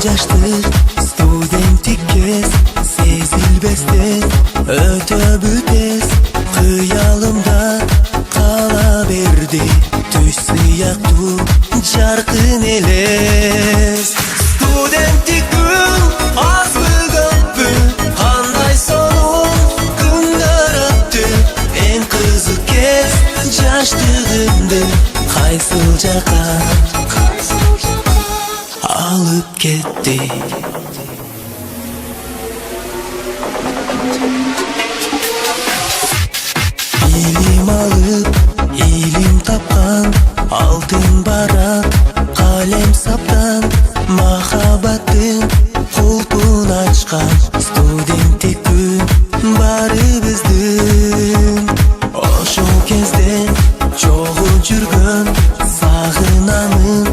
жаштык студенттик кез сезилбестен өтөбү тез кыялымда кала берди түш сыяктуу жаркын элес студенттик күн азбы көппү кандай сонун күндөр өттү эң кызык кез жаштыгымды кайсыл жака алып кетти илим алып илим тапкан алтын барак калем саптан махаббаттын кулпун ачкан студенттик күн баарыбыздын ошол кезден чогуу жүргөн сагынамын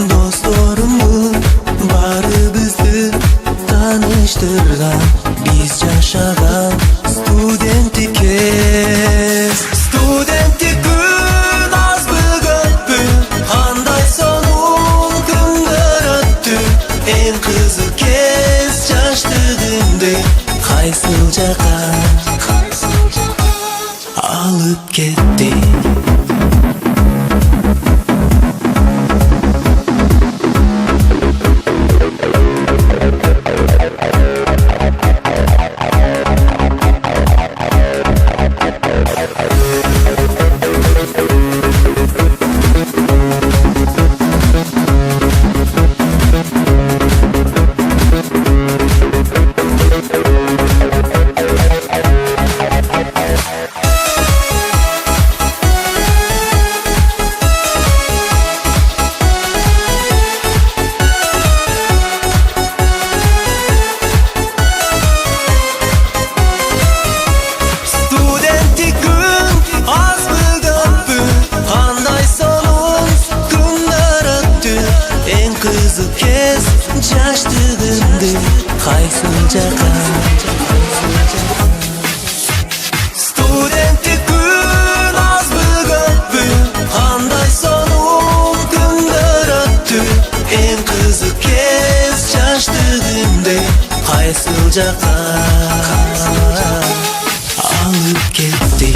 досторумдун баарыбызды тааныштырган биз жашаган студенттик кез студенттик күн азбы көппү кандай сонун күндөр өттү эң кызык кез жаштыгымды кайсыл жака алып кетти кызык кез жаштыгымды кайсыл жака студенттик күн азбы көппү кандай сонун күндөр өттү эң кызык кез жаштыгымды кайсыл жака алып кетти